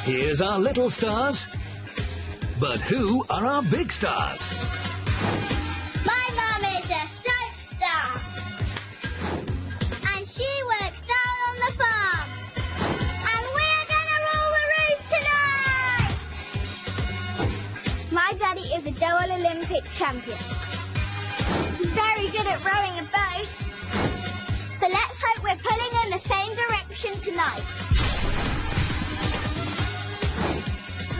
Here's our little stars. But who are our big stars? My mum is a soap star. And she works down on the farm. And we're gonna rule the roost tonight! My daddy is a double Olympic champion. He's very good at rowing a boat. But let's hope we're pulling in the same direction tonight.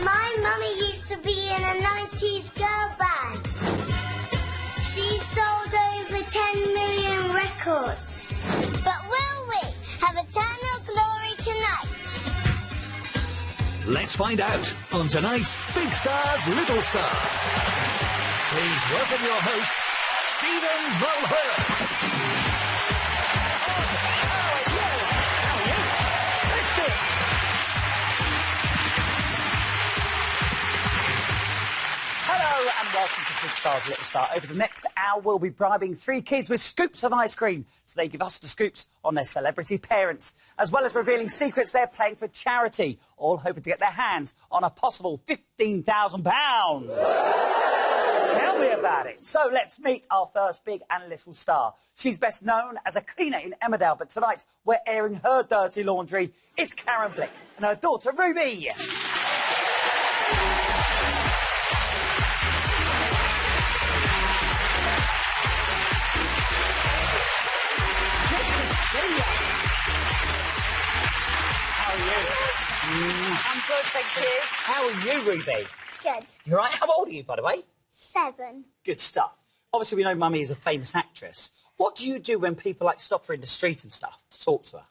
My mummy used to be in a 90s girl band. She sold over 10 million records. But will we have eternal glory tonight? Let's find out on tonight's Big Stars, Little Stars. Please welcome your host, Stephen Mulhern. Hello and welcome to Big Stars Little Star. Over the next hour, we'll be bribing 3 kids with scoops of ice cream so they give us the scoops on their celebrity parents, as well as revealing secrets they're playing for charity, all hoping to get their hands on a possible £15,000. Tell me about it. So let's meet our first big and little star. She's best known as a cleaner in Emmerdale, but tonight we're airing her dirty laundry. It's Karen Blick and her daughter Ruby. How are you? I'm good, thank you. How are you, Ruby? Good. You all right? How old are you, by the way? 7. Good stuff. Obviously, we know Mummy is a famous actress. What do you do when people, like, stop her in the street and stuff to talk to her?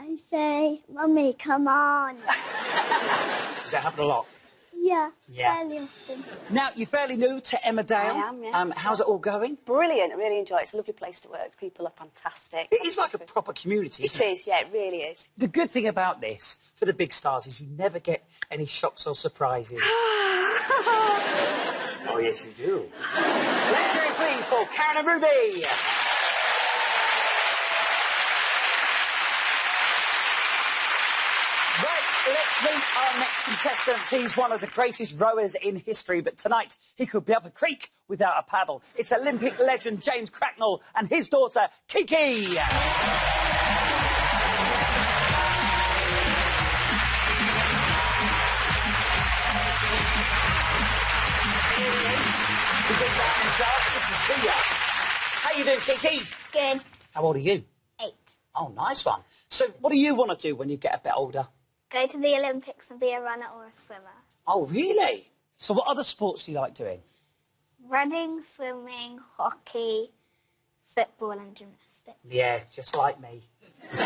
I say, Mummy, come on. Does that happen a lot? Yeah, Yeah. fairly often. Now, you're fairly new to Emmerdale. I am, yes. How's it all going? Brilliant, I really enjoy it. It's a lovely place to work. People are fantastic. It is like a proper community, isn't it? It is, yeah, it really is. The good thing about this, for the big stars, is you never get any shocks or surprises. Oh, yes, you do. Let's hear it, please, for Karen and Ruby. Right, let's meet our next contestant. He's one of the greatest rowers in history, but tonight he could be up a creek without a paddle. It's Olympic legend James Cracknell and his daughter, Kiki. Good to see you. How you doing, Kiki? Good. How old are you? 8. Oh, nice one. So what do you want to do when you get a bit older? Go to the Olympics and be a runner or a swimmer. Oh, really? So what other sports do you like doing? Running, swimming, hockey, football and gymnastics. Yeah, just like me. What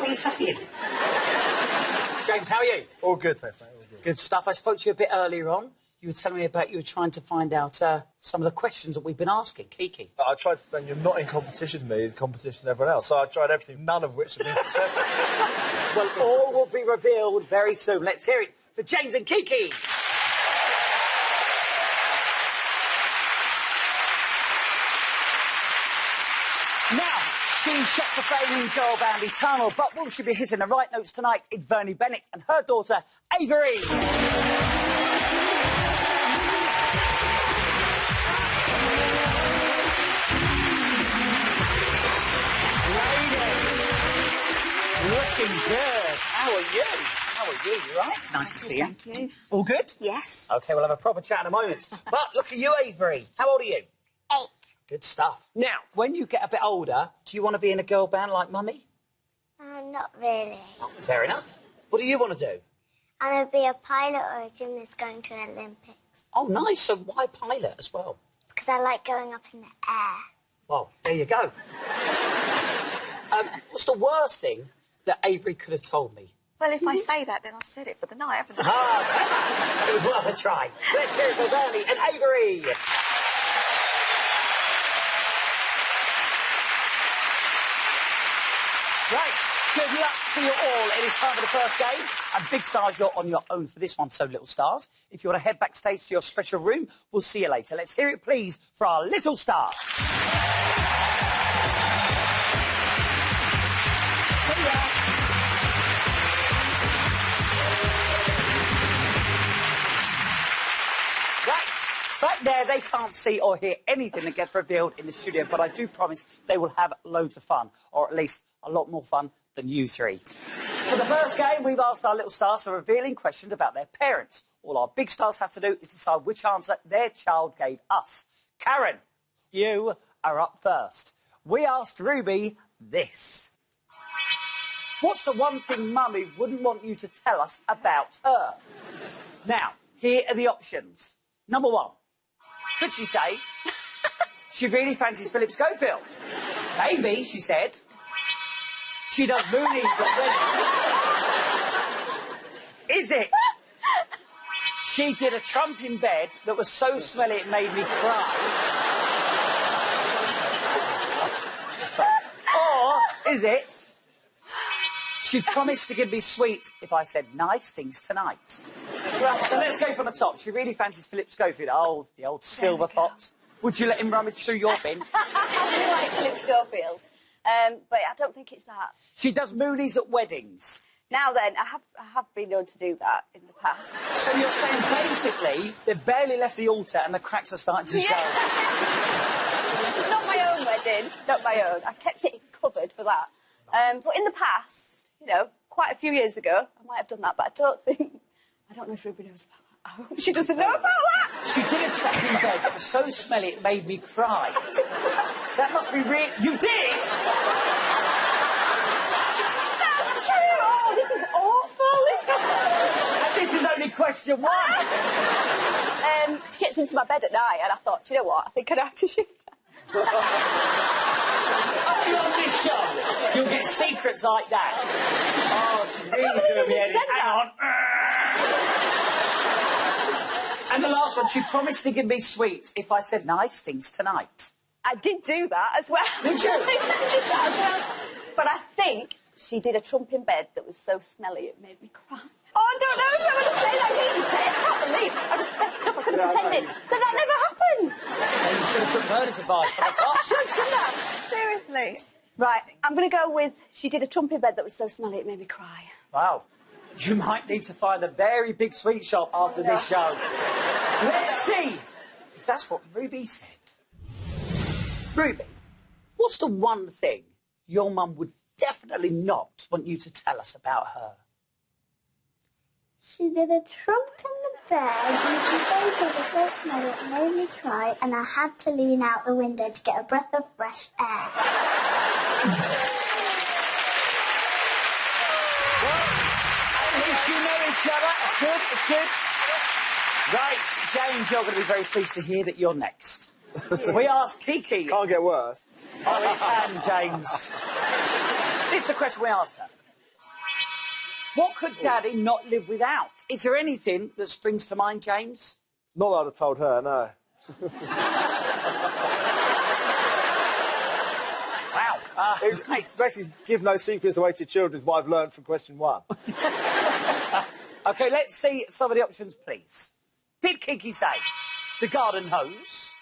are you saying? James, how are you? All good, thanks, mate. All good. Good stuff. I spoke to you a bit earlier on. You were telling me about you were trying to find out some of the questions that we've been asking, Kiki. I tried to say you're not in competition with me, it's competition with everyone else. So I tried everything, none of which have been successful. Well, all will be revealed very soon. Let's hear it for James and Kiki. Now, she shot to fame in Girl Band Eternal, but will she be hitting the right notes tonight? It's Vernie Bennett and her daughter, Avery. Looking good. How are you? How are you? You right? Nice to see you. Thank you. All good? Yes. OK, we'll have a proper chat in a moment. But look at you, Avery. How old are you? 8. Good stuff. Now, when you get a bit older, do you want to be in a girl band like Mummy? Not really. Oh, fair enough. What do you want to do? I want to be a pilot or a gymnast going to the Olympics. Oh, nice. So why pilot as well? Because I like going up in the air. Well, there you go. What's the worst thing that Avery could have told me? Well, if I say that, then I've said it for the night, haven't I? Ah, it was worth a try. Let's hear it for Vernie and Avery. Right, good luck to you all. It is time for the first game. And Big Stars, you're on your own for this one, so Little Stars. If you want to head backstage to your special room, we'll see you later. Let's hear it, please, for our Little Stars. See ya. Back there, they can't see or hear anything that gets revealed in the studio, but I do promise they will have loads of fun, or at least a lot more fun than you three. For the first game, we've asked our little stars for revealing questions about their parents. All our big stars have to do is decide which answer their child gave us. Karen, you are up first. We asked Ruby this. What's the one thing Mummy wouldn't want you to tell us about her? Now, here are the options. Number one, could she say she really fancies Philip Schofield? Maybe, she said, she does moonies at weddings. Is it? She did a trump in bed that was so smelly it made me cry. Or is it? She promised to give me sweets if I said nice things tonight. Right, so let's go from the top. She really fancies Philip Schofield. Oh, the old silver fox. Would you let him rummage through your bin? I do like Philip Schofield, but I don't think it's that. She does moonies at weddings. Now then, I have been known to do that in the past. So you're saying basically they've barely left the altar and the cracks are starting to show. Not my own wedding, not my own. I kept it covered for that. But in the past, you know, quite a few years ago, I might have done that, but I don't know if Ruby knows about that. I hope she doesn't know about that. She did a trap in bed that was so smelly it made me cry. That must be real. You did? That's true. Oh, this is awful. And this is only question one. She gets into my bed at night, and I thought, do you know what? I think I'd have to shift her. Only on this show, you'll get secrets like that. Oh, she's really doing me head in. Hang on. And the last one, she promised to give me sweets if I said nice things tonight. I did do that as well. Did you? I did that as well. But I think she did a trump in bed that was so smelly it made me cry. Oh, I don't know if I'm going to say that. She didn't say it. I can't believe I just fessed up. I could have pretended that never happened. So you should have took Murder's advice from the top. Shouldn't I? Seriously. Right, I'm going to go with she did a trump in bed that was so smelly it made me cry. Wow. You might need to find a very big sweet shop after this show. Let's see if that's what Ruby said. Ruby, what's the one thing your mum would definitely not want you to tell us about her? She did a trump in the bed, and she said it was so smelly it made me cry, and I had to lean out the window to get a breath of fresh air. You know each other. It's good, it's good. Right, James, you're going to be very pleased to hear that you're next. We asked Kiki. Can't get worse. Oh, it can, James. This is the question we asked her. What could Daddy not live without? Is there anything that springs to mind, James? Not that I'd have told her, no. Wow. It's basically give no secrets away to your children is what I've learned from question one. OK, let's see some of the options, please. Did Kiki say the garden hose?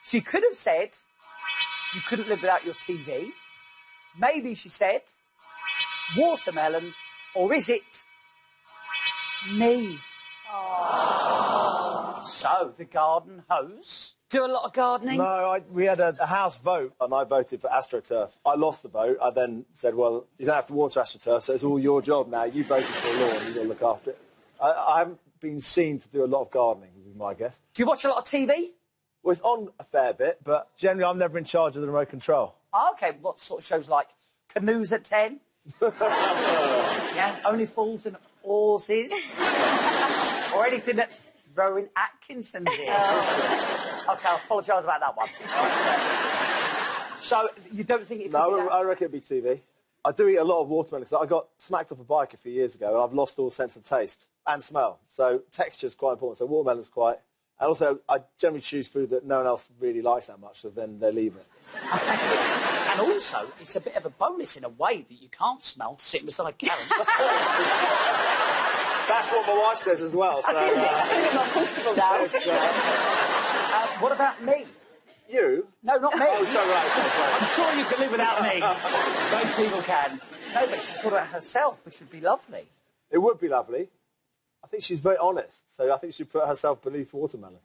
She could have said you couldn't live without your TV. Maybe she said watermelon. Or is it me? Aww. So, the garden hose. Do a lot of gardening? No, we had a house vote, and I voted for AstroTurf. I lost the vote. I then said, well, you don't have to water AstroTurf, so it's all your job now. You voted for the lawn, you've got to look after it. I haven't been seen to do a lot of gardening, would be my guess. Do you watch a lot of TV? Well, it's on a fair bit, but generally I'm never in charge of the remote control. Oh, OK, what sort of shows like Canoes at 10? Yeah, Only Fools and Horses. Or anything that Rowan Atkinson's in. OK, I apologise about that one. So, you don't think it could be No, that? I reckon it'd be TV. I do eat a lot of watermelon, because I got smacked off a bike a few years ago, and I've lost all sense of taste and smell. So texture's quite important, so watermelon's quite... And also, I generally choose food that no one else really likes that much, so then they leave it. And also, it's a bit of a bonus in a way that you can't smell sitting beside Karen. That's what my wife says as well, so... I feel more comfortable now. What about me? You? No, not me. Oh, sorry, right. I'm sure you can live without me. Most people can. No, but she's talking about herself, which would be lovely. It would be lovely. I think she's very honest, so I think she'd put herself beneath watermelon.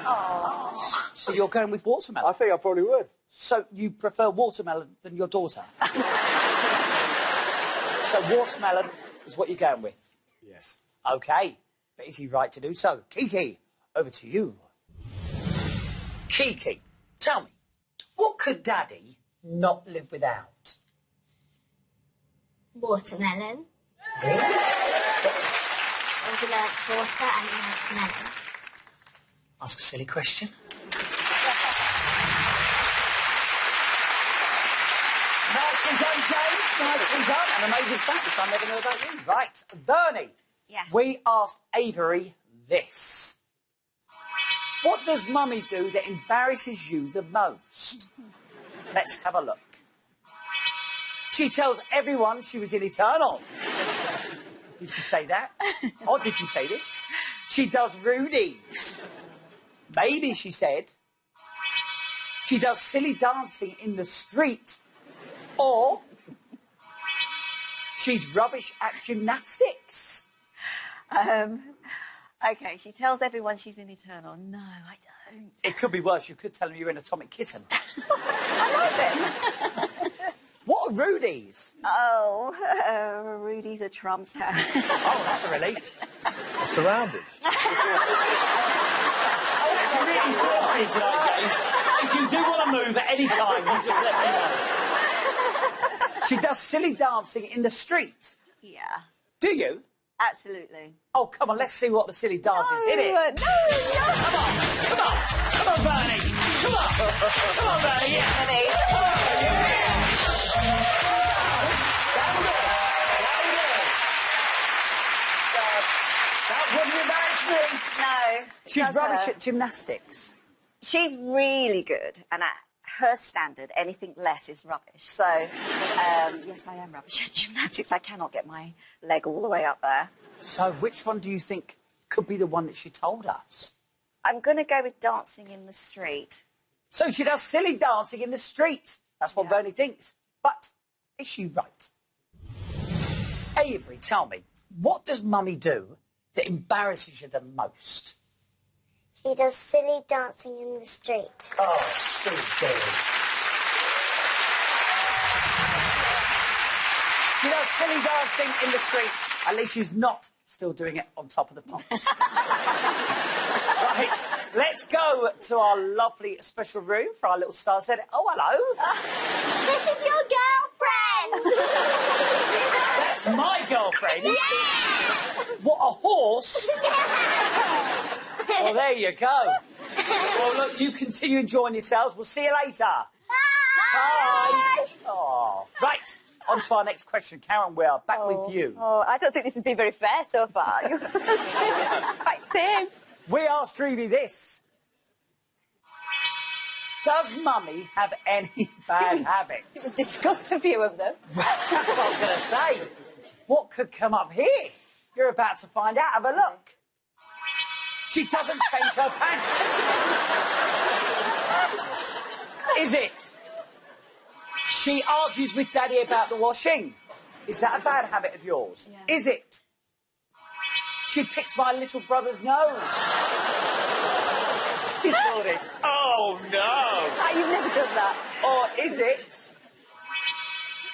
Oh. So you're going with watermelon? I think I probably would. So you prefer watermelon than your daughter? So watermelon is what you're going with? Yes. OK. But is he right to do so? Kiki, over to you. Kiki, tell me, what could Daddy not live without? Watermelon. Really? There's a water and a melon. Ask a silly question. Nicely done, James. Nicely done. An amazing fact which I never knew about you. Right, Bernie. Yes. We asked Avery this. What does Mummy do that embarrasses you the most? Let's have a look. She tells everyone she was in Eternal. Did she say that? Or did she say this? She does Rudy's. Maybe she said. She does silly dancing in the street. Or she's rubbish at gymnastics. OK, she tells everyone she's in Eternal. No, I don't. It could be worse. You could tell them you're in Atomic Kitten. I love it. What are Rudy's? Oh, Rudy's a Trump's house. Oh, that's a relief. Surrounded. Oh, it's really boring tonight, James. If you do want to move at any time, you just let me know. She does silly dancing in the street. Yeah, Do you? absolutely. Oh, come on, let's see what the silly dance is. Hit it. No. Come on, come on. Come on, Bernie. Come on. Come on, Bernie, yeah. Ready? Oh, yeah. That wouldn't embarrass me. No. She's does rubbish her. at gymnastics. She's really good, and at her standard, anything less is rubbish. So, yes, I am rubbish at gymnastics. I cannot get my leg all the way up there. So which one do you think could be the one that she told us? I'm going to go with dancing in the street. So she does silly dancing in the street. That's what Bernie thinks. But is she right? Avery, tell me, what does Mummy do that embarrasses you the most? She does silly dancing in the street. Oh, silly girl. She does silly dancing in the street. At least she's not still doing it on top of the pops. Right, let's go to our lovely special room for our little star set. Oh, hello. This is your girlfriend! That's my girlfriend. Yeah! What, a horse? Well, there you go. Well, look, you continue enjoying yourselves. We'll see you later. Bye. Oh. Right, on to our next question. Karen, we are back with you. Oh, I don't think this has been very fair so far. You're quite tame. We asked Dreamy this. Does Mummy have any bad habits? You've discussed a few of them. That's what I was going to say. What could come up here? You're about to find out. Have a look. She doesn't change her pants. Is it? She argues with Daddy about the washing. Is that a bad habit of yours? Yeah. Is it? She picks my little brother's nose. Disordered. Oh, no. You've never done that. Or is it?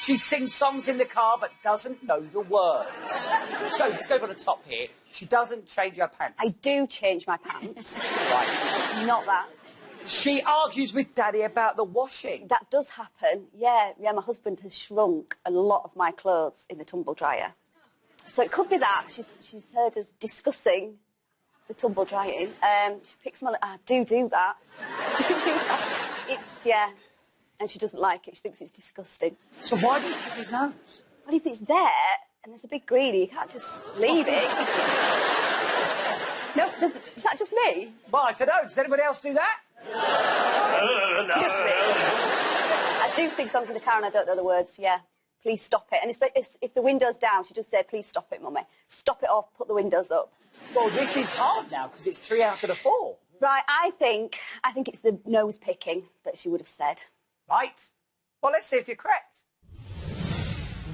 She sings songs in the car but doesn't know the words. So let's go for the top here. She doesn't change her pants. I do change my pants. Right. Not that. She argues with Daddy about the washing. That does happen. Yeah, my husband has shrunk a lot of my clothes in the tumble dryer. So it could be that. She's heard us discussing the tumble drying. She picks my... I do that. It's, yeah. And she doesn't like it. She thinks it's disgusting. So why do you pick his nose? Well, if it's there and there's a big greenie, you can't just leave it. No, is that just me? Well, I don't know. Does anybody else do that? It's just me. I do sing songs in the car and I don't know the words, yeah. Please stop it. And if the window's down, she just say, please stop it, Mummy. Stop it off, put the windows up. Well, this is hard now because it's 3 out of the 4. Right, I think it's the nose picking that she would have said. Right. Well, let's see if you're correct.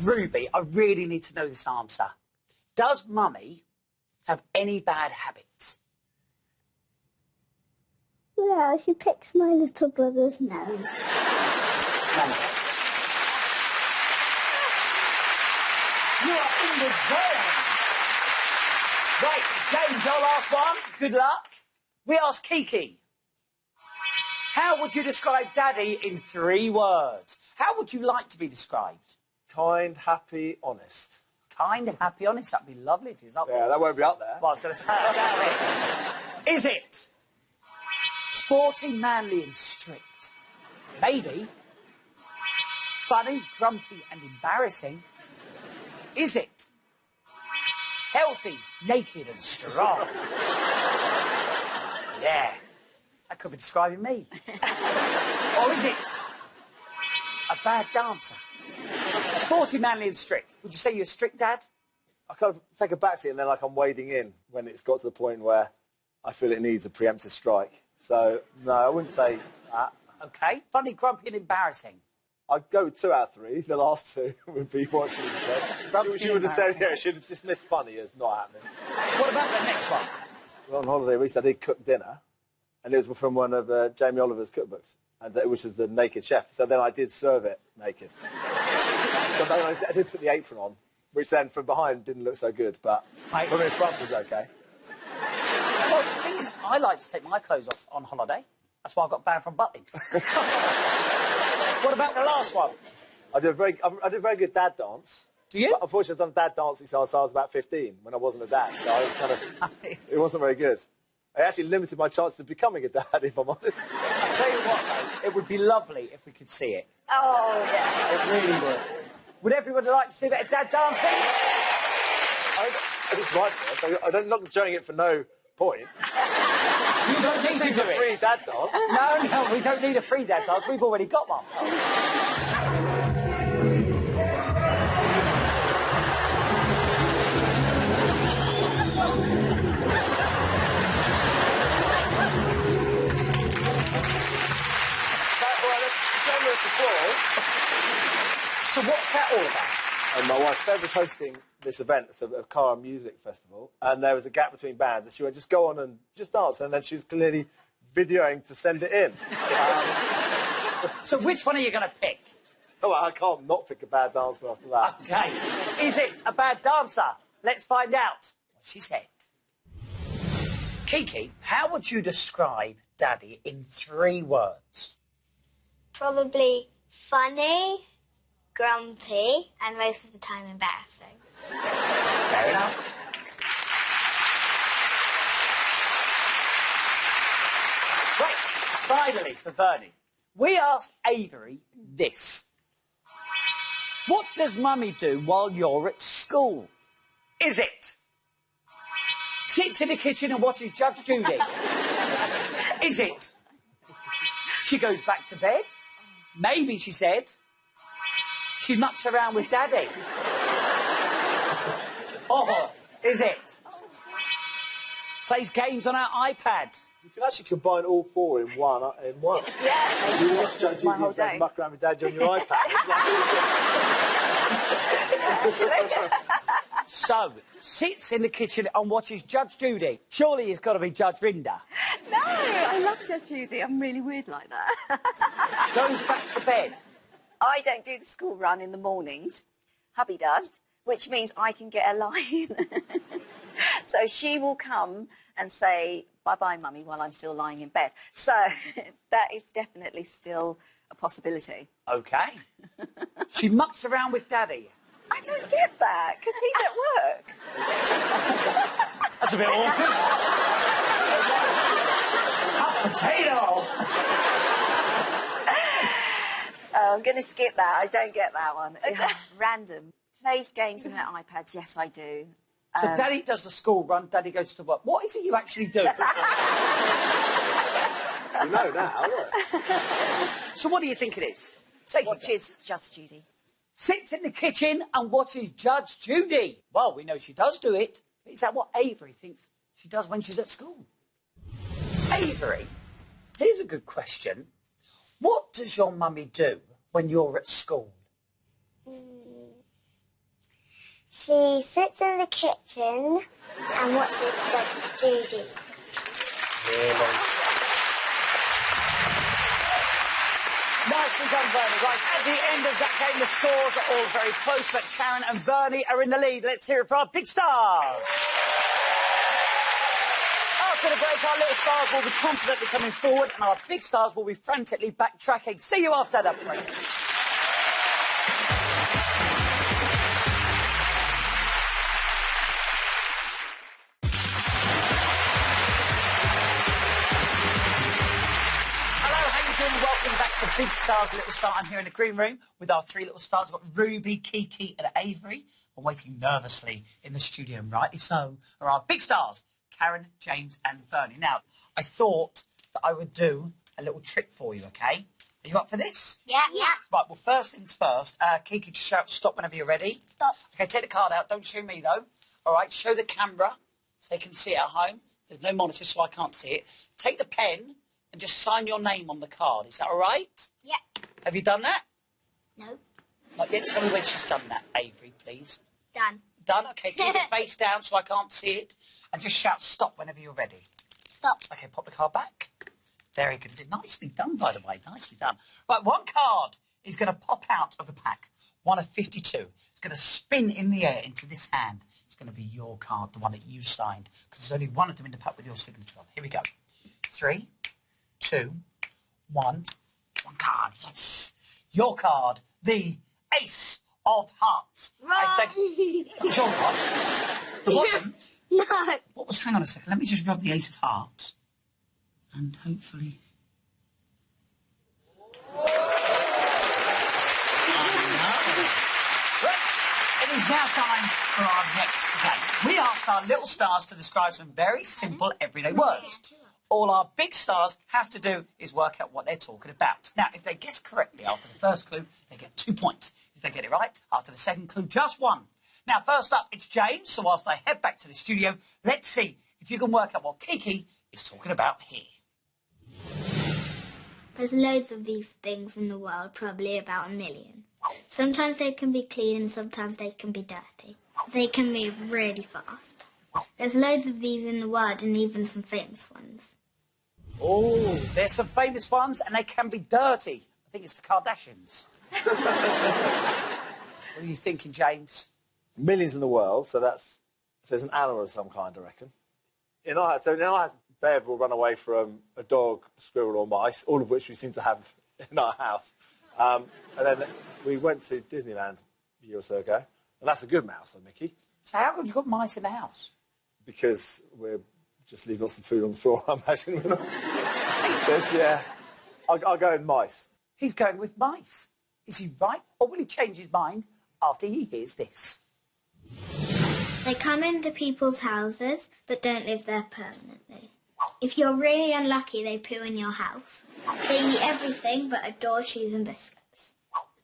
Ruby, I really need to know this answer. Does Mummy have any bad habits? Well, she picks my little brother's nose. Nice. You are in the zone. Right, James, our last one. Good luck. We ask Kiki. How would you describe Daddy in 3 words? How would you like to be described? Kind, happy, honest. Kind, happy, honest. That'd be lovely if he's up there. Yeah, that won't be up there. Well, I was going to say that. Is it sporty, manly and strict? Maybe. Funny, grumpy and embarrassing? Is it healthy, naked and strong? Yeah, that could be describing me. Or is it a bad dancer? Sporty, manly and strict. Would you say you're a strict dad? I kind of take a back seat and then like I'm wading in when it's got to the point where I feel it needs a preemptive strike. So, no, I wouldn't say that. OK. Funny, grumpy and embarrassing. I'd go with 2 out of 3. The last 2 would be what she would have said. She would have said, yeah, she'd have dismissed funny as not happening. What about the next one? Well, on holiday recently, I did cook dinner, and it was from one of Jamie Oliver's cookbooks, which is The Naked Chef. So then I did serve it naked. So then I did put the apron on, which then from behind didn't look so good, but from in front was OK. Well, the thing is, I like to take my clothes off on holiday. That's why I got banned from Butlins. What about the last one? I did a very good dad dance. Do you? But unfortunately, I've done dad dancing since I was about 15, when I wasn't a dad. So I was kind of... It wasn't very good. It actually limited my chances of becoming a dad, if I'm honest. I'll tell you what, though, it would be lovely if we could see it. Oh, yeah. It really would. Would everybody like to see a bit of dad dancing? I just like it. I'm not showing it for no point. You don't need to do a free it. dad dance. No, we don't need a free dad dance. We've already got one. So what's that all about? And my wife, Bev, was hosting this event. It's a car and music festival. And there was a gap between bands. And she went, just go on and just dance. And then she was clearly videoing to send it in. So which one are you going to pick? Oh, I can't not pick a bad dancer after that. OK. Is it a bad dancer? Let's find out what she said. Kiki, how would you describe Daddy in 3 words? Probably funny, grumpy, and most of the time embarrassing. Fair enough. Right, finally for Bernie. We asked Avery this. What does Mummy do while you're at school? Is it sits in the kitchen and watches Judge Judy? Is it she goes back to bed? Maybe, she said, she mucks around with Daddy. Or is it plays games on our iPad? You can actually combine all 4 in one. Yeah. You watch Judge My Judy whole day. muck around with Dad on your iPad. It's like... So, sits in the kitchen and watches Judge Judy. Surely it's got to be Judge Rinder. No, I love Judge Judy. I'm really weird like that. Goes back to bed. I don't do the school run in the mornings. Hubby does, which means I can get a line. So she will come and say, bye-bye, Mummy, while I'm still lying in bed. So that is definitely still a possibility. OK. She mucks around with Daddy. I don't get that, because he's at work. That's a bit awkward. Hot potato! Oh, I'm going to skip that. I don't get that one. Random. Plays games on her iPad. Yes, I do. So Daddy does the school run, Daddy goes to work. What is it you actually do? You know now, look. So what do you think it is? Take it. Watches Judge Judy. Sits in the kitchen and watches Judge Judy. Well, we know she does do it. But is that what Avery thinks she does when she's at school? Avery, here's a good question. What does your mummy do when you're at school? She sits in the kitchen and watches Judge Judy. Really? Nicely done, Bernie. Right, at the end of that game, the scores are all very close, but Karen and Bernie are in the lead. Let's hear it for our big stars. After the break, our little stars will be confidently coming forward, and our big stars will be frantically backtracking. See you after that break. Welcome back to Big Stars, Little Star. I'm here in the green room with our three little stars. We've got Ruby, Kiki and Avery. I'm waiting nervously in the studio, and rightly so, are our big stars, Karen, James and Bernie. Now, I thought that I would do a little trick for you, OK? Are you up for this? Yeah. Right, well, first things first. Kiki, just shout stop whenever you're ready. Stop. OK, take the card out. Don't show me, though. All right, show the camera so they can see it at home. There's no monitor, so I can't see it. Take the pen and just sign your name on the card. Is that all right? Yeah. Have you done that? No. Not yet. Tell me when she's done that, Avery, please. Done. Done? OK, keep it face down so I can't see it. And just shout stop whenever you're ready. Stop. OK, pop the card back. Very good. Nicely done, by the way. Nicely done. Right, one card is going to pop out of the pack. One of 52. It's going to spin in the air into this hand. It's going to be your card, the one that you signed, because there's only one of them in the pack with your signature on. Here we go. 3, 2, 1. One card. Yes. Your card, the Ace of Hearts. Wrong. That's your card. The bottom. No. What was... Hang on a second. Let me just rub the Ace of Hearts. And hopefully... It is now time for our next game. We asked our little stars to describe some very simple everyday words. All our big stars have to do is work out what they're talking about. Now, if they guess correctly after the first clue, they get 2 points. If they get it right after the second clue, just 1. Now, first up, it's James. So whilst I head back to the studio, let's see if you can work out what Kiki is talking about here. There's loads of these things in the world, probably about 1 million. Sometimes they can be clean and sometimes they can be dirty. They can move really fast. There's loads of these in the world and even some famous ones. Oh, there's some famous ones and they can be dirty. I think it's the Kardashians. What are you thinking, James? Millions in the world, so there's an animal of some kind, I reckon. In our house, Bev will run away from a dog, squirrel or mice, all of which we seem to have in our house. And then we went to Disneyland a year or so ago, and that's a good mouse, Mickey. So how come you've got mice in the house? Because we're just leave lots of food on the floor, I imagine. So, yeah, I'll go with mice. He's going with mice. Is he right, or will he change his mind after he hears this? They come into people's houses but don't live there permanently. If you're really unlucky, they poo in your house. They eat everything but adore cheese and biscuits.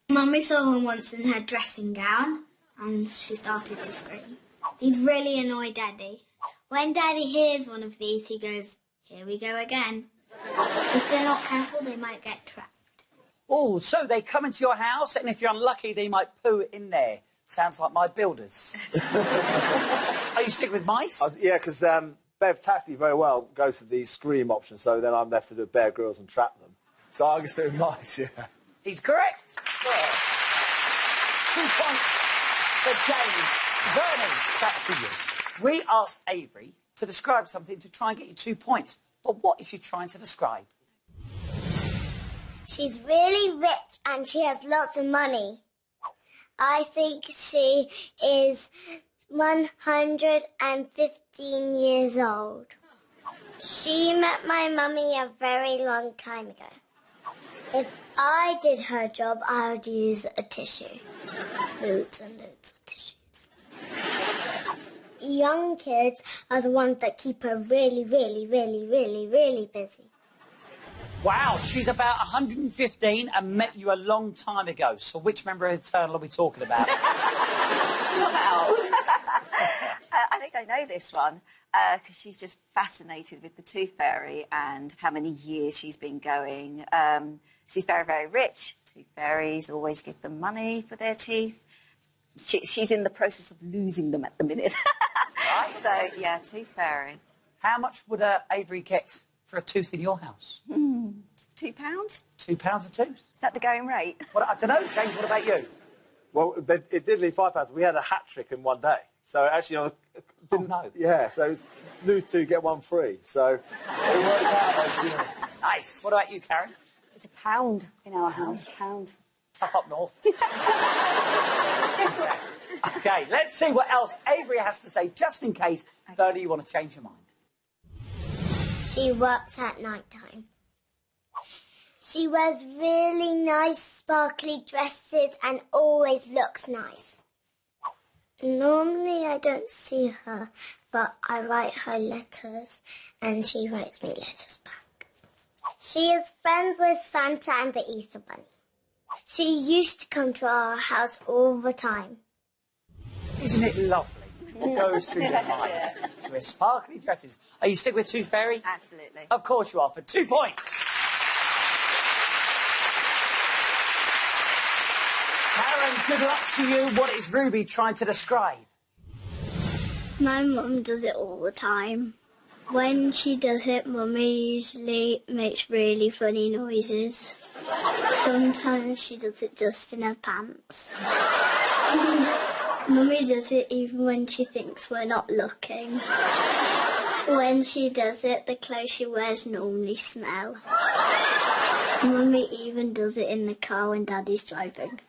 Mummy saw one once in her dressing gown and she started to scream. These really annoy Daddy. When Daddy hears one of these, he goes, "Here we go again." If they're not careful, they might get trapped. Oh, so they come into your house, and if you're unlucky, they might poo in there. Sounds like my builders. Are you sticking with mice? Yeah, because Bev tactically very well goes for the scream option, so then I'm left to do Bear Grylls and trap them. So I'm going to stick with mice, yeah. He's correct. Well, 2 points for James. Bernie, back to you. We asked Avery to describe something to try and get you 2 points. But what is she trying to describe? She's really rich and she has lots of money. I think she is 115 years old. She met my mummy a very long time ago. If I did her job, I would use a tissue. Loads and loads of tissues. Young kids are the ones that keep her really, really, really, really, really busy. Wow, she's about 115 and met you a long time ago. So which member of Eternal are we talking about? Not old. I think I know this one because she's just fascinated with the Tooth Fairy and how many years she's been going. She's very, very rich. Tooth Fairies always give them money for their teeth. She's in the process of losing them at the minute. Right. So, yeah, Tooth Fairy. How much would Avery get for a tooth in your house? £2. £2 a tooth. Is that the going rate? Well, I don't know, James, what about you? Well, it did leave £5. We had a hat trick in one day. So actually, No. Yeah, so it's lose 2, get 1 free. So it worked out. Nice. What about you, Karen? It's £1 in our house, £1. Tough up north. OK, let's see what else Avery has to say, just in case, Bernie, you want to change your mind. She works at night time. She wears really nice sparkly dresses and always looks nice. Normally I don't see her, but I write her letters and she writes me letters back. She is friends with Santa and the Easter Bunny. She used to come to our house all the time. Isn't it lovely? It goes through your mind. She wears sparkly dresses. Are you stick with Tooth Fairy? Absolutely. Of course you are, for 2 points. Karen, good luck to you. What is Ruby trying to describe? My mum does it all the time. When she does it, Mummy usually makes really funny noises. Sometimes she does it just in her pants. Mummy does it even when she thinks we're not looking. When she does it, the clothes she wears normally smell. Mummy even does it in the car when Daddy's driving.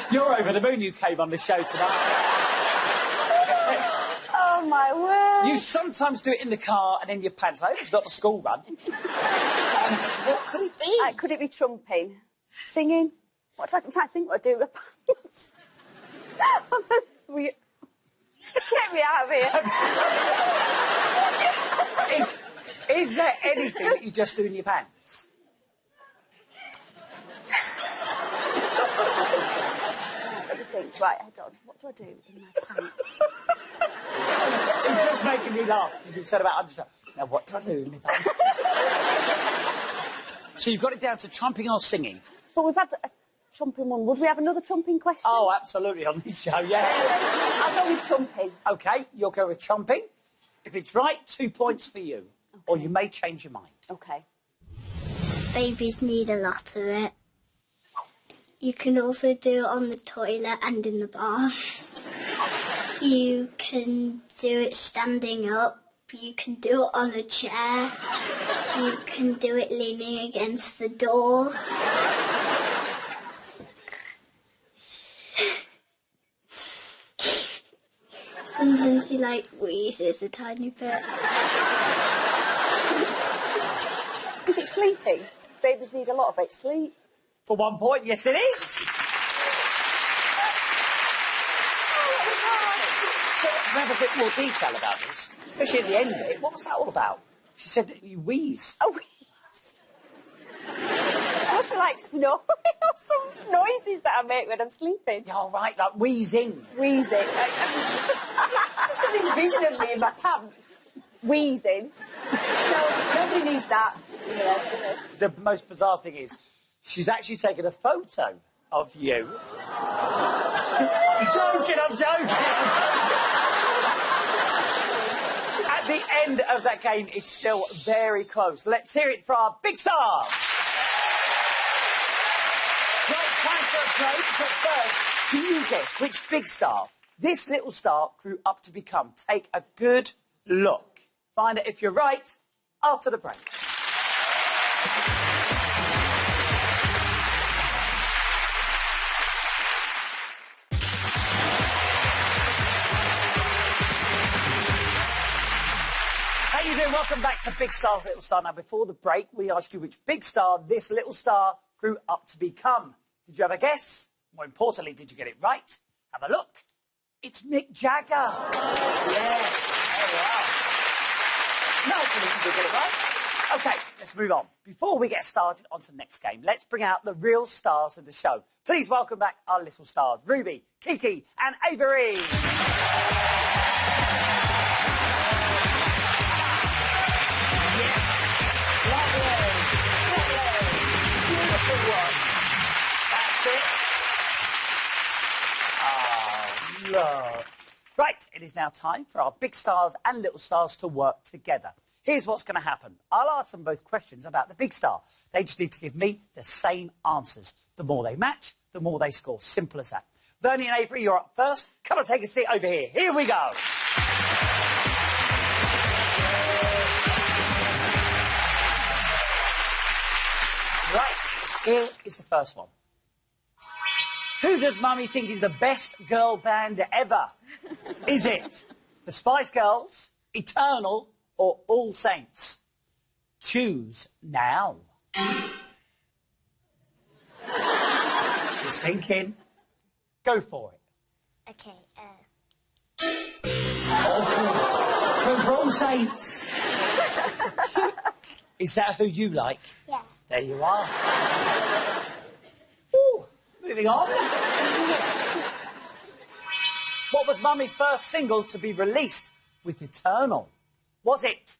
You're over the moon you came on the show tonight. Oh, my word. You sometimes do it in the car and in your pants. I hope it's not the school run. What could it be? Could it be trumping? Singing? I'm trying to think what I do with pants. Get me out of here. Is there anything that you just do in your pants? Let me think. Right, hold on. What do I do in my pants? She's just making me laugh because you've said about understand. Now, what do I do in my pants? So you've got it down to trumping or singing? But we've had a trumping one. Would we have another trumping question? Oh, absolutely, on this show, yeah. I'll go with trumping. OK, you'll go with trumping. If it's right, 2 points for you. Okay. Or you may change your mind. OK. Babies need a lot of it. You can also do it on the toilet and in the bath. You can do it standing up. You can do it on a chair. You can do it leaning against the door. Sometimes he wheezes a tiny bit. Is it sleeping? Babies need a lot of it. Sleep. For 1 point, yes it is. So, to have a bit more detail about this, especially at the end of it, what was that all about? She said that you wheeze. Oh, wheeze. I must be like snoring or some noises that I make when I'm sleeping. Yeah, all right, like wheezing. Wheezing. I just got this vision of me in my pants. Wheezing. So, nobody needs that. Yeah. The most bizarre thing is, she's actually taken a photo of you. I'm joking. At the end of that game, it's still very close. Let's hear it for our big star. Right, time for a break, but first, can you guess which big star this little star grew up to become? Take a good look. Find it if you're right after the break. How you doing? Welcome back to Big Star's Little Star. Now, before the break, we asked you which big star this little star grew up to become. Did you have a guess? More importantly, did you get it right? Have a look. It's Mick Jagger. Yes, there we are. Nice of you to get it right. OK, let's move on. Before we get started on to the next game, let's bring out the real stars of the show. Please welcome back our little stars, Ruby, Kiki and Avery. That's it. Oh, look. Right, it is now time for our big stars and little stars to work together. Here's what's going to happen. I'll ask them both questions about the big star. They just need to give me the same answers. The more they match, the more they score. Simple as that. Bernie and Avery, you're up first. Come and take a seat over here. Here we go. Right, here is the first one. Who does Mummy think is the best girl band ever? Is it the Spice Girls, Eternal, or All Saints? Choose now. She's thinking. Go for it. Okay, So All Saints. Is that who you like? yeah. There you are. Ooh, moving on. What was Mummy's first single to be released with Eternal? Was it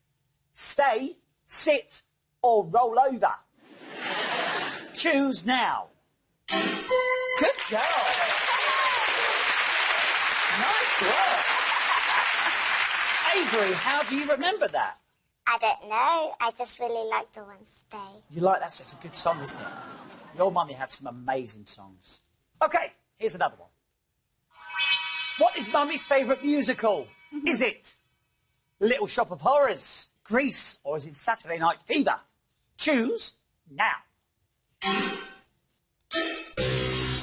Stay, Sit, or Roll Over? Choose now. Good job. Nice work. Avery, how do you remember that? I don't know. I just really like the one Stay. You like that? It's a good song, isn't it? Your mummy had some amazing songs. OK, here's another one. What is Mummy's favourite musical? Is it Little Shop of Horrors, Grease, or is it Saturday Night Fever? Choose now.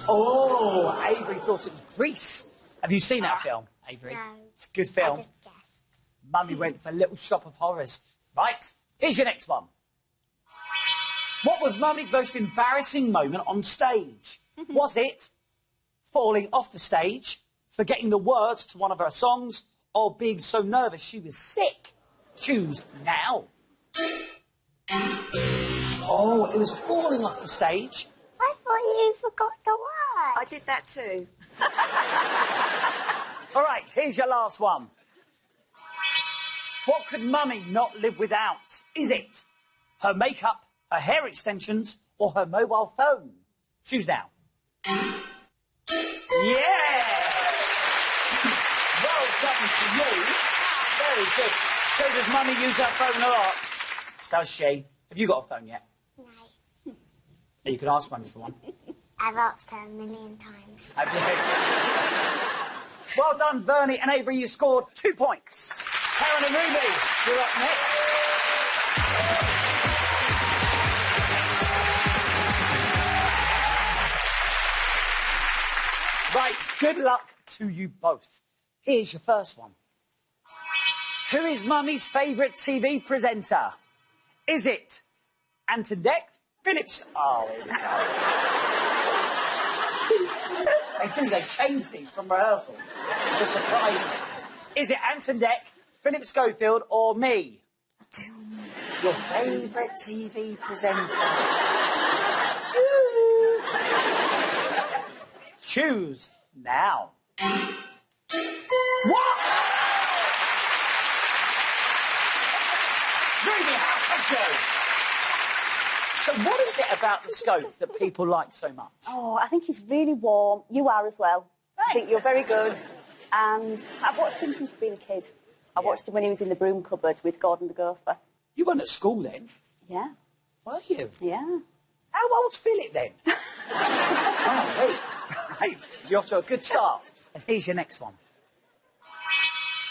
Oh, Avery thought it was Grease. Have you seen that film, Avery? No. It's a good film. I just guessed. Mummy went for Little Shop of Horrors. Right, here's your next one. What was Mummy's most embarrassing moment on stage? Was it falling off the stage, forgetting the words to one of her songs, or being so nervous she was sick? Choose now. Oh, it was falling off the stage. I thought you forgot the word. I did that too. All right, here's your last one. What could Mummy not live without? Is it her makeup, her hair extensions, or her mobile phone? Choose now. Yeah! Well done to you. Very good. So does Mummy use her phone a lot? Does she? Have you got a phone yet? No. You can ask Mummy for one. I've asked her a million times. Have you? Well done, Bernie and Avery. You scored 2 points. Karen and Ruby, you're up next. Right, good luck to you both. Here's your first one. Who is Mummy's favourite TV presenter? Is it Antoinette Phillips? Oh, here we go. They do, they change these from rehearsals to surprise me. Is it Antoinette, Philip Schofield, or me? Your favourite TV presenter. Choose now. What? Ruby, how could you? So what is it about the scope that people like so much? Oh, I think he's really warm. You are as well. I think you're very good. And I've watched him since I've been a kid. I watched him when he was in the broom cupboard with Gordon the Gopher. You weren't at school then? Yeah. Were you? Yeah. How old's Philip then? Oh, wait. Right, you're off to a good start. And here's your next one.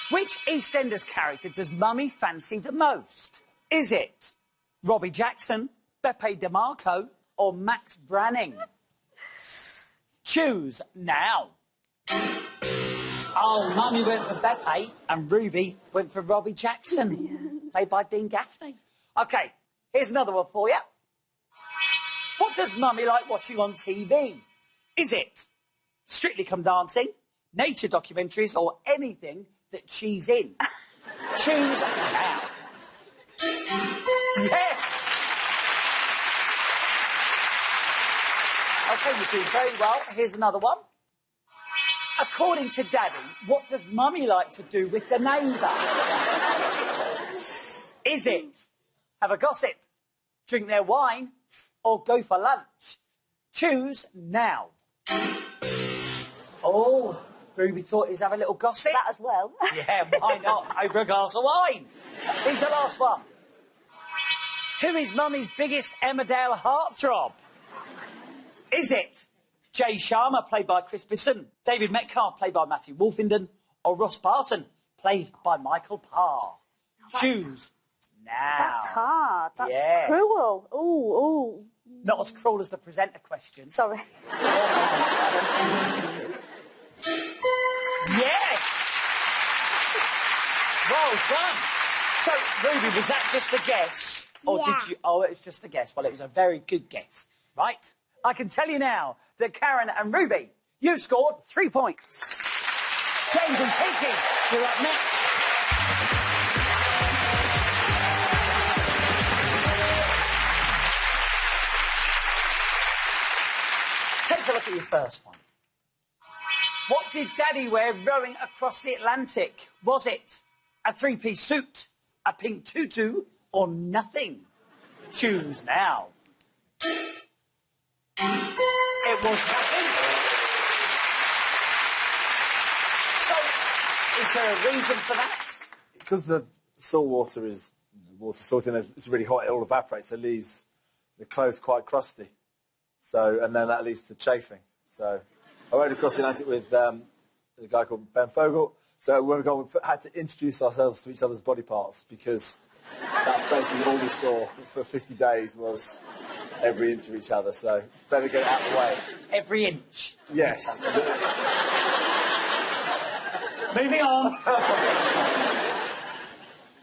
Which EastEnders character does Mummy fancy the most? Is it Robbie Jackson, Beppe DeMarco, or Max Branning? Choose now. Oh, Mummy went for Beppe and Ruby went for Robbie Jackson, played by Dean Gaffney. OK, here's another one for you. What does Mummy like watching on TV? Is it Strictly Come Dancing, nature documentaries, or anything that she's in? Choose now. Yes! OK, you're doing very well. Here's another one. According to Daddy, what does Mummy like to do with the neighbour? Is it have a gossip, drink their wine, or go for lunch? Choose now. Oh, Ruby thought he'd have a little gossip. That as well. Yeah, why not? Over a glass of wine. Here's your last one. Who is Mummy's biggest Emmerdale heartthrob? Is it Jay Sharma, played by Chris Bisson, David Metcalf, played by Matthew Wolfenden, or Ross Barton, played by Michael Parr? Choose now. That's hard. That's Yeah. cruel. Ooh, ooh. Not as cruel as the presenter question. Sorry. Yes! Well done. So, Ruby, was that just a guess? Or Yeah. did you... Oh, it was just a guess. Well, it was a very good guess. Right? I can tell you now that Karen and Ruby, you've scored 3 points. James and Kiki, you're up next. Take a look at your first one. What did Daddy wear rowing across the Atlantic? Was it a three-piece suit, a pink tutu, or nothing? Choose now. It was nothing. So, is there a reason for that? Because the salt water is water salting, it's really hot, it all evaporates, so it leaves the clothes quite crusty. So, and then that leads to chafing. So, I rode across the Atlantic with a guy called Ben Fogle. So when we had to introduce ourselves to each other's body parts because that's basically all we saw for 50 days was every inch of each other. So better get it out of the way. Every inch. Yes. Moving on.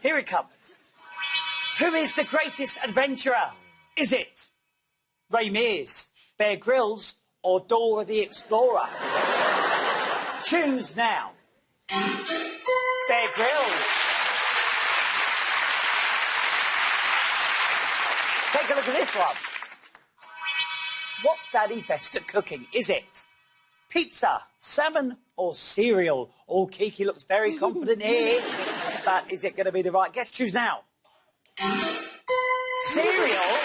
Here it comes. Who is the greatest adventurer? Is it Ray Mears, Bear Grylls, or Dora the Explorer? Choose now. Bear Grylls. Take a look at this one. What's Daddy best at cooking? Is it pizza, salmon, or cereal? Oh, Kiki looks very confident here. But is it going to be the right guess? Choose now. Cereal?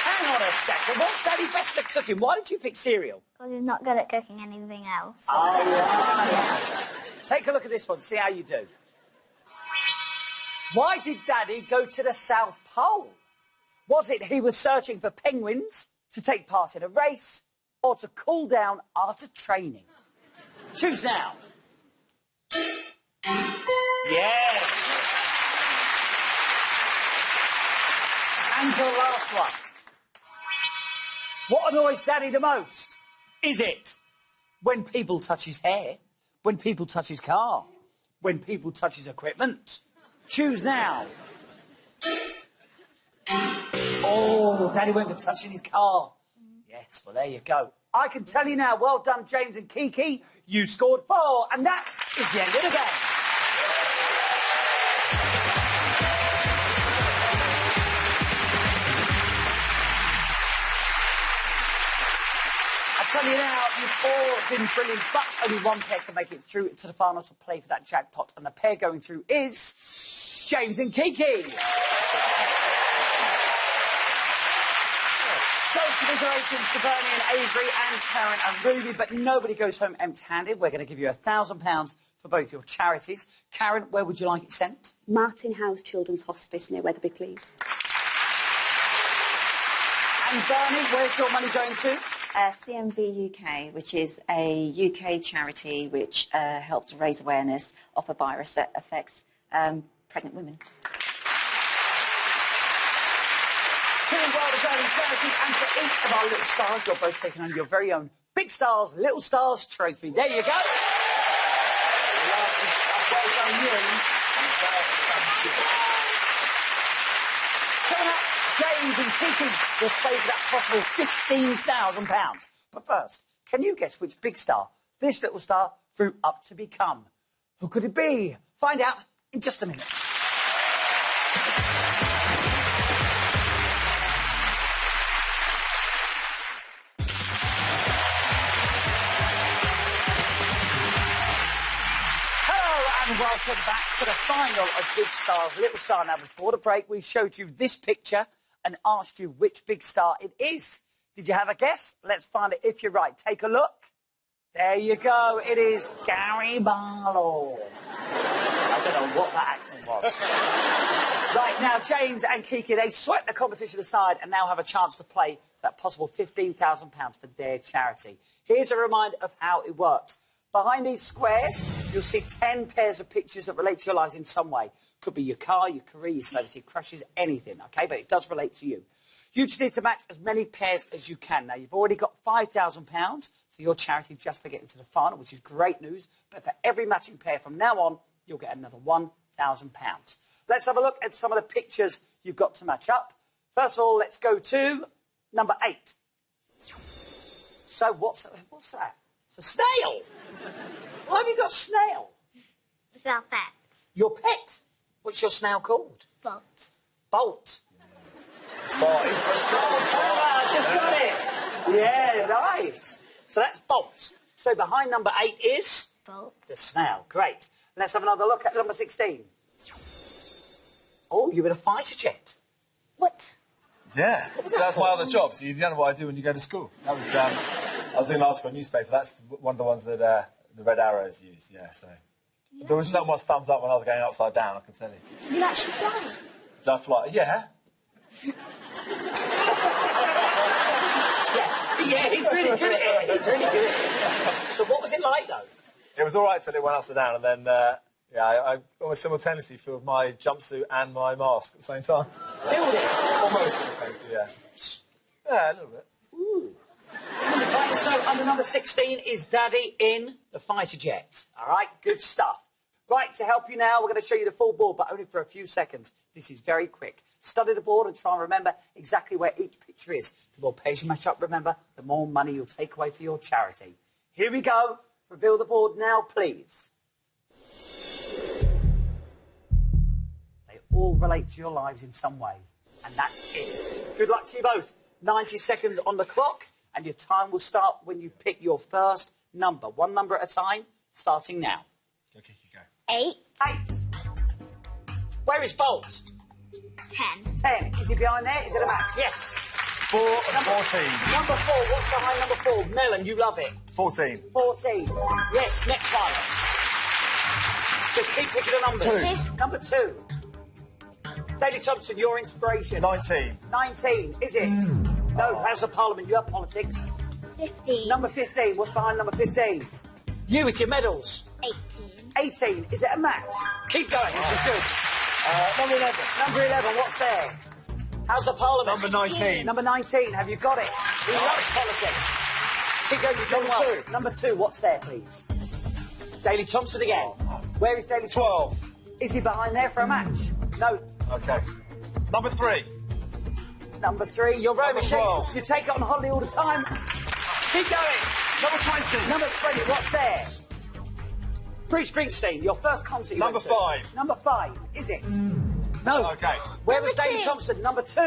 Hang on a second. What's Daddy best at cooking? Why did you pick cereal? Because he's not good at cooking anything else. Oh, yes. Take a look at this one. See how you do. Why did Daddy go to the South Pole? Was it he was searching for penguins, to take part in a race, or to cool down after training? Choose now. Yes. And the last one. What annoys Daddy the most? Is it when people touch his hair, when people touch his car, when people touch his equipment? Choose now. Oh, Daddy went for touching his car. Yes, well, there you go. I can tell you now, well done, James and Kiki. You scored 4, and that is the end of the game. I tell you now, you've all been brilliant, but only one pair can make it through to the final to play for that jackpot, and the pair going through is James and Kiki. So, commiserations to Bernie and Avery and Karen and Ruby, but nobody goes home empty-handed. We're going to give you £1,000 for both your charities. Karen, where would you like it sent? Martin House Children's Hospice near Wetherby, please. And Bernie, where's your money going to? CMV UK, which is a UK charity which helps raise awareness of a virus that affects pregnant women. Two well-deserving charities, and for each of our little stars, you're both taking on your very own Big Stars, Little Stars trophy. There you go. Well done, you. Coming up, James and Kiki will play for that possible £15,000. But first, can you guess which big star this little star grew up to become? Who could it be? Find out in just a minute. And welcome back to the final of Big Stars, Little Star. Now, before the break, we showed you this picture and asked you which big star it is. Did you have a guess? Let's find it if you're right. Take a look. There you go. It is Gary Barlow. A I don't know what that accent was. Right, now, James and Kiki, they swept the competition aside and now have a chance to play for that possible £15,000 for their charity. Here's a reminder of how it works. Behind these squares, you'll see 10 pairs of pictures that relate to your lives in some way. Could be your car, your career, your celebrity crushes, anything, OK? But it does relate to you. You just need to match as many pairs as you can. Now, you've already got £5,000 for your charity just for getting to the final, which is great news. But for every matching pair from now on, you'll get another £1,000. Let's have a look at some of the pictures you've got to match up. First of all, let's go to number 8. So what's that? It's a snail. Why have you got a snail? It's our pet. Your pet? What's your snail called? Bolt. Bolt. It's for a snail. Just got it. Yeah, nice. So that's Bolt. So behind number 8 is? Bolt. The snail. Great. Let's have another look at number 16. Oh, you're in a fighter jet. What? Yeah, so that's my other job. So you don't know what I do when you go to school. That was, I was doing an article for a newspaper. That's one of the ones that the Red Arrows use, yeah, so. There was not much thumbs up when I was going upside down, I can tell you. Did you actually fly? Did I fly? Yeah. Yeah, he's really good at it. He's really good at it. So what was it like, though? It was all right till it went upside down, and then, I almost simultaneously filled my jumpsuit and my mask at the same time. Filled it? Almost simultaneously, yeah. Yeah, a little bit. Ooh. Right, so under number 16 is Daddy in the fighter jet. All right, good stuff. Right, to help you now, we're going to show you the full board, but only for a few seconds. This is very quick. Study the board and try and remember exactly where each picture is. The more pairs you match up, remember, the more money you'll take away for your charity. Here we go. Reveal the board now, please. They all relate to your lives in some way. And that's it. Good luck to you both. 90 seconds on the clock, and your time will start when you pick your first number. One number at a time, starting now. Go, Kiki, go. 8. 8. Where is Bolt? 10. 10. Is he behind there? Is it a match? Yes. 4 and 14. Number 4. What's behind number 4? Melon, you love it. 14. 14. Yes, next one. Just keep picking the numbers. 2. Number 2. Daley Thompson, your inspiration. 19. 19. Is it? No, House of Parliament, you have politics. 15. Number 15. What's behind number 15? You with your medals. 18. 18. Is it a match? Keep going. This is good. Number 11. Number 11. What's there? House of Parliament. Number 19. Number 19. Have you got it? We love politics. Keep going. You've done well. Number 2. Number 2. What's there, please? Daley Thompson again. Where is Daley Thompson? 12. Is he behind there for a match? No. Okay. Number 3. Number 3. You're rowing Number machine. 12. You take it on holiday all the time. Keep going. Number 20. Number 20. What's there? Bruce Springsteen, your first concert you Number went to. 5. Number 5. Is it? No. Okay. Where was Number Daley 2. Thompson? Number 2.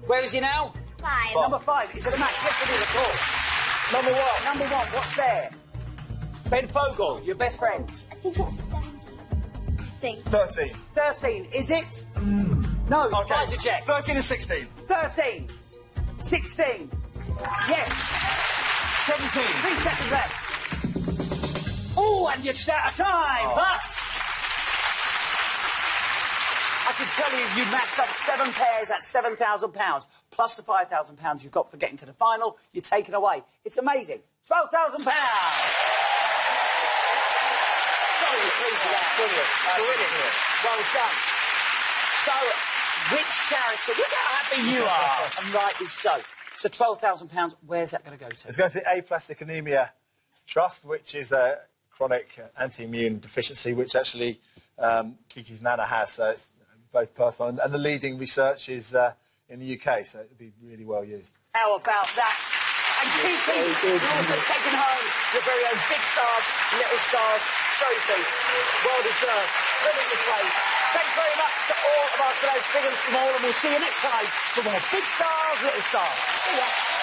Where is he now? 5. Number 5. Is it a match? Yes, it is, of course. Number 1. Number 1. What's there? Ben Fogle, your best friend. I think it's 17. 13. 13. Is it? No. Okay. Fighter jet. 13 and 16. 13. 16. Yes. 17. 3 seconds left. Oh, and you're out of time. Oh. But I can tell you, you matched up 7 pairs at £7,000, plus the £5,000 you've got for getting to the final. You're taken away. It's amazing. £12,000. Brilliant. Brilliant. Well done. So, which charity? Look how happy you are. And rightly so. So, £12,000, where's that going to go to? It's going to the Aplastic Anemia Trust, which is a chronic anti-immune deficiency, which actually Kiki's Nana has. So it's both personal. And the leading research is in the UK, so it would be really well used. How about that? And Kiki, you're also taking home your very own Big Stars, Little Stars trophy. Well deserved. Brilliantly played. Thanks very much to all of our celebs, big and small, and we'll see you next time for more Big Stars, Little Stars. See ya.